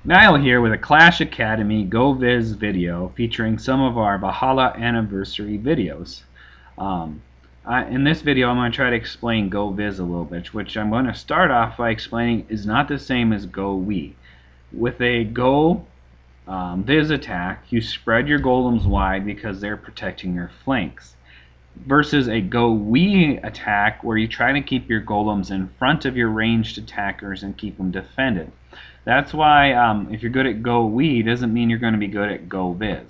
Niall here with a Clash Academy GoViz video featuring some of our Valhalla anniversary videos. In this video I'm going to try to explain GoViz a little bit, which I'm going to start off by explaining is not the same as GoWe. With a GoViz attack, you spread your golems wide because they're protecting your flanks, versus a GoWe attack where you try to keep your golems in front of your ranged attackers and keep them defended. That's why if you're good at GoWe doesn't mean you're going to be good at GoViz.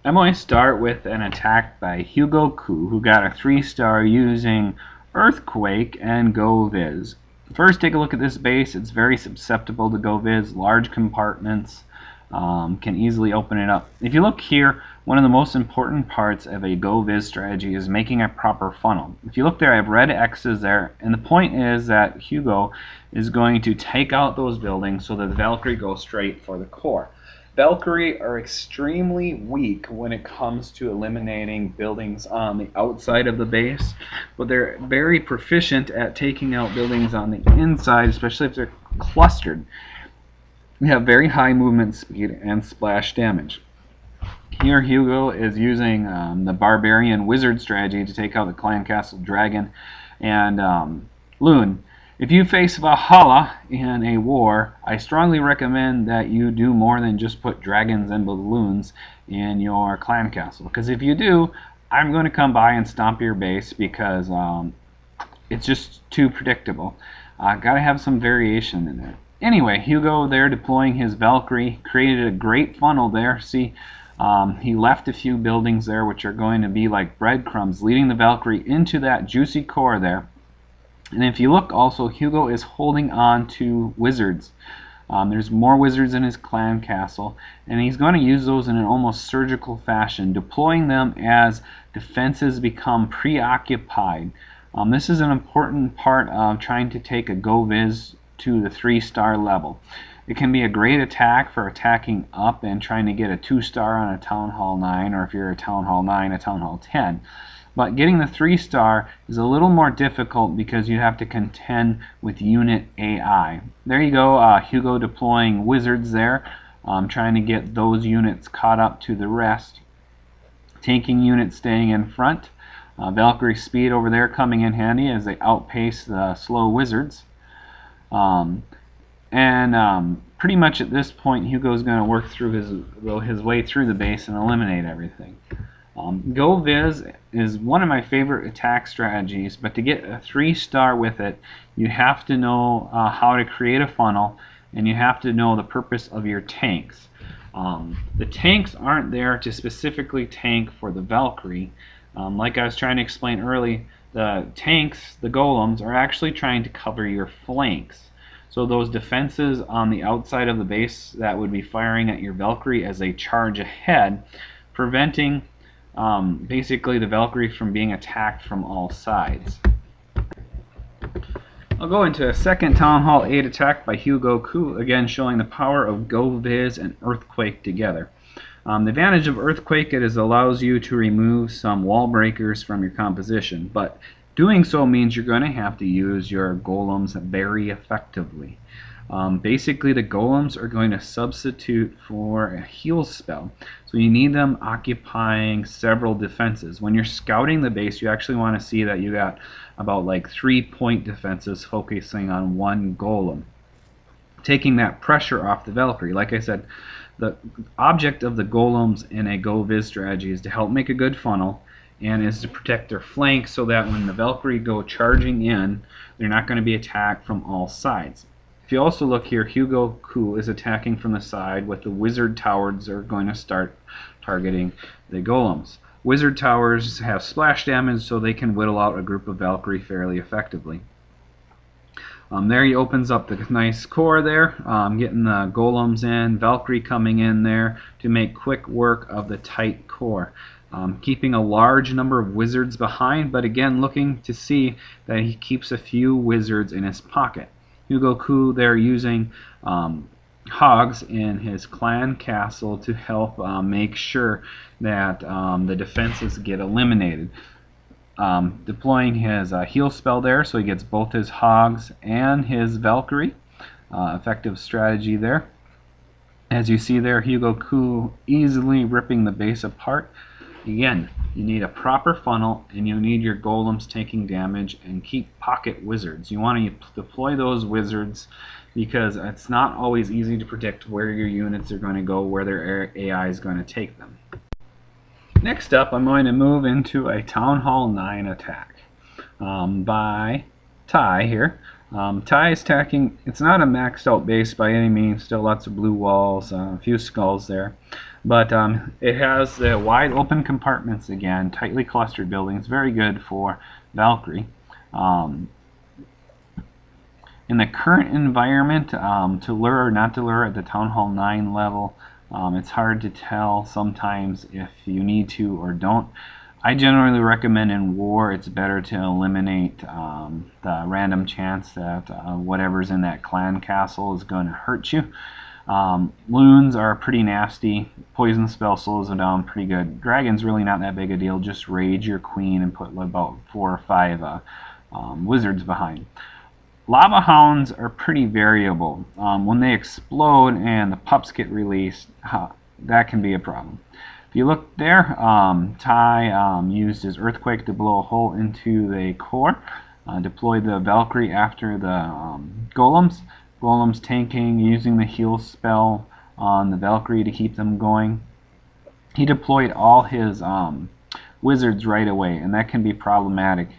I'm going to start with an attack by Hugo who got a 3-star using Earthquake and GoViz. First, take a look at this base. It's very susceptible to GoViz. Large compartments can easily open it up. If you look here, one of the most important parts of a GoViz strategy is making a proper funnel. If you look there, I have red X's there, and the point is that Hugo is going to take out those buildings so that the Valkyrie goes straight for the core. Valkyrie are extremely weak when it comes to eliminating buildings on the outside of the base, but they're very proficient at taking out buildings on the inside, especially if they're clustered. We have very high movement speed and splash damage. Here Hugo is using the Barbarian Wizard strategy to take out the Clan Castle Dragon and Loon. If you face Valhalla in a war, I strongly recommend that you do more than just put dragons and balloons in your clan castle, because if you do, I'm going to come by and stomp your base because it's just too predictable. Gotta have some variation in there. Anyway, Hugo there deploying his Valkyrie created a great funnel there. See, he left a few buildings there which are going to be like breadcrumbs, leading the Valkyrie into that juicy core there. And if you look also, Hugo is holding on to wizards. There's more wizards in his clan castle, and he's going to use those in an almost surgical fashion, deploying them as defenses become preoccupied. This is an important part of trying to take a GoViz to the 3-star level. It can be a great attack for attacking up and trying to get a 2-star on a Town Hall 9, or if you're a Town Hall 9, a Town Hall 10. But getting the 3-star is a little more difficult because you have to contend with unit AI. There you go, Hugo deploying wizards there, trying to get those units caught up to the rest. Tanking units staying in front. Valkyrie speed over there coming in handy as they outpace the slow wizards. Pretty much at this point, Hugo's going to work through his way through the base and eliminate everything. GoViz is one of my favorite attack strategies, but to get a 3-star with it, you have to know how to create a funnel, and you have to know the purpose of your tanks. The tanks aren't there to specifically tank for the Valkyrie. Like I was trying to explain earlier, the tanks, the golems, are actually trying to cover your flanks. So those defenses on the outside of the base that would be firing at your Valkyrie as they charge ahead, preventing basically the Valkyrie from being attacked from all sides. I'll go into a second Town Hall 8 attack by Hugo Ku, again showing the power of GoViz and Earthquake together. The advantage of Earthquake is it allows you to remove some wall breakers from your composition, but doing so means you're going to have to use your golems very effectively. Basically, the golems are going to substitute for a heal spell, so you need them occupying several defenses. When you're scouting the base, you actually want to see that you got about like 3-point defenses focusing on one golem, taking that pressure off the Valkyrie. Like I said, the object of the golems in a GoViz strategy is to help make a good funnel and is to protect their flanks so that when the Valkyrie go charging in, they're not going to be attacked from all sides. If you also look here, Hugo Ku is attacking from the side with the wizard towers are going to start targeting the golems. Wizard towers have splash damage, so they can whittle out a group of Valkyrie fairly effectively. There he opens up the nice core there, getting the golems in, Valkyrie coming in there to make quick work of the tight core. Keeping a large number of wizards behind, but again looking to see that he keeps a few wizards in his pocket. Hugo Ku there using hogs in his clan castle to help make sure that the defenses get eliminated. Deploying his heal spell there, so he gets both his hogs and his Valkyrie. Effective strategy there. As you see there, Hugo easily ripping the base apart. Again, you need a proper funnel, and you need your golems taking damage, and keep pocket wizards. You want to deploy those wizards because it's not always easy to predict where your units are going to go, where their AI is going to take them. Next up, I'm going to move into a Town Hall 9 attack by Ty here. Ty is attacking. It's not a maxed out base by any means, still lots of blue walls, a few skulls there. But it has the wide open compartments again, tightly clustered buildings, very good for Valkyrie. In the current environment, to lure or not to lure at the Town Hall 9 level, it's hard to tell sometimes if you need to or don't. I generally recommend in war it's better to eliminate the random chance that whatever's in that clan castle is going to hurt you. Loons are pretty nasty. Poison spell slows them down pretty good. Dragon's really not that big a deal. Just rage your queen and put about 4 or 5 wizards behind. Lava hounds are pretty variable. When they explode and the pups get released, that can be a problem. If you look there, Ty used his earthquake to blow a hole into the core, deployed the Valkyrie after the golems. Golems tanking, using the heal spell on the Valkyrie to keep them going. He deployed all his wizards right away, and that can be problematic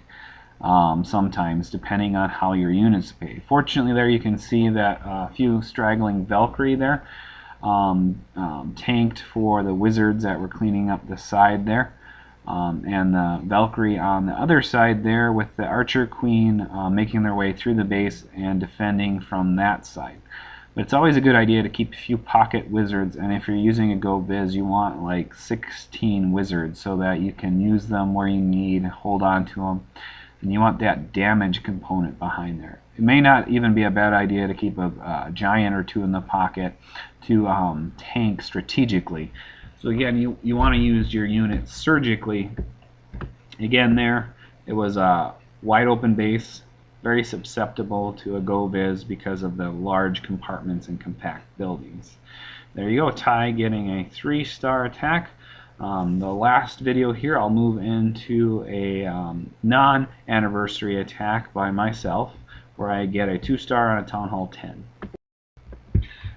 sometimes depending on how your units pay. Fortunately there you can see that a few straggling Valkyrie there tanked for the wizards that were cleaning up the side there, and the Valkyrie on the other side there with the archer queen making their way through the base and defending from that side. But it's always a good idea to keep a few pocket wizards, and if you're using a GoViz you want like 16 wizards so that you can use them where you need, hold on to them, and you want that damage component behind there. It may not even be a bad idea to keep a giant or two in the pocket to tank strategically. So again, you want to use your units surgically. Again there, it was a wide open base, very susceptible to a GoViz because of the large compartments and compact buildings. There you go, Ty getting a 3-star attack. The last video here, I'll move into a non-anniversary attack by myself, where I get a 2-star on a Town Hall 10.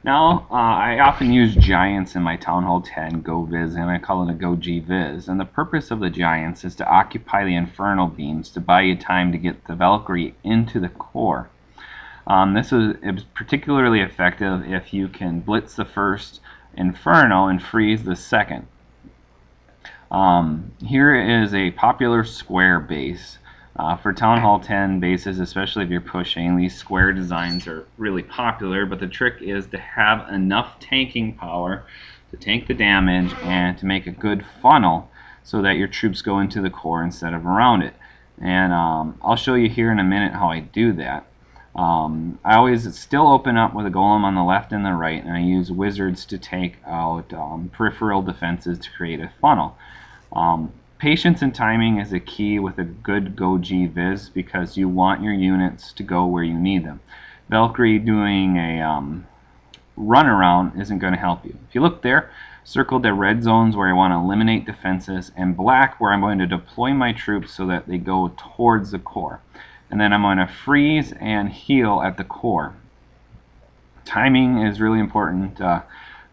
Now, I often use giants in my Town Hall 10 GoViz, and I call it a GoViz. And the purpose of the giants is to occupy the infernal beams to buy you time to get the Valkyrie into the core. This is particularly effective if you can blitz the first inferno and freeze the second. Here is a popular square base. For Town Hall 10 bases, especially if you're pushing, these square designs are really popular, but the trick is to have enough tanking power to tank the damage and to make a good funnel so that your troops go into the core instead of around it. And I'll show you here in a minute how I do that. I always still open up with a golem on the left and the right, and I use wizards to take out peripheral defenses to create a funnel. Patience and timing is a key with a good GoViz because you want your units to go where you need them. Valkyrie doing a runaround isn't going to help you. If you look there, circled the red zones where I want to eliminate defenses, and black where I'm going to deploy my troops so that they go towards the core. And then I'm going to freeze and heal at the core. Timing is really important.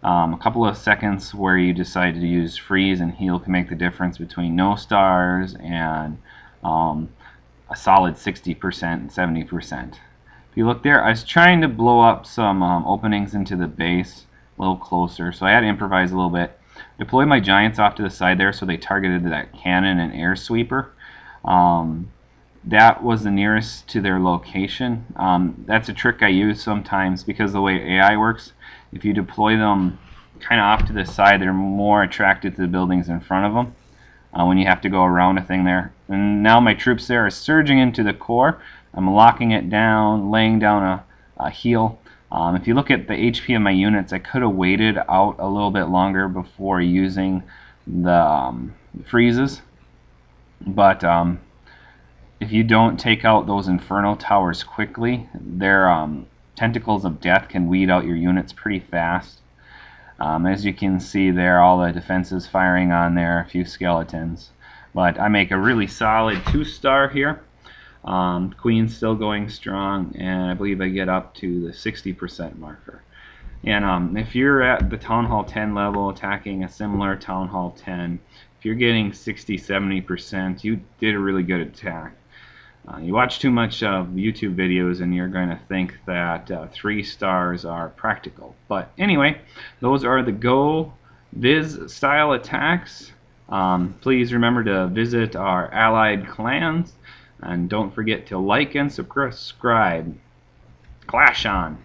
A couple of seconds where you decide to use freeze and heal can make the difference between no stars and a solid 60% and 70%. If you look there, I was trying to blow up some openings into the base a little closer, so I had to improvise a little bit. Deploy my giants off to the side there so they targeted that cannon and air sweeper. That was the nearest to their location. That's a trick I use sometimes because of the way AI works. If you deploy them kind of off to the side, they're more attracted to the buildings in front of them when you have to go around a thing there. And now my troops there are surging into the core. I'm locking it down, laying down a heal. If you look at the HP of my units, I could have waited out a little bit longer before using the freezes. But if you don't take out those Inferno towers quickly, their tentacles of death can weed out your units pretty fast. As you can see there, all the defenses firing on there, a few skeletons. But I make a really solid 2-star here. Queen's still going strong, and I believe I get up to the 60% marker. And if you're at the Town Hall 10 level attacking a similar Town Hall 10, if you're getting 60-70%, you did a really good attack. You watch too much of YouTube videos and you're going to think that 3 stars are practical. But anyway, those are the GoViz style attacks. Please remember to visit our allied clans, and don't forget to like and subscribe. Clash on!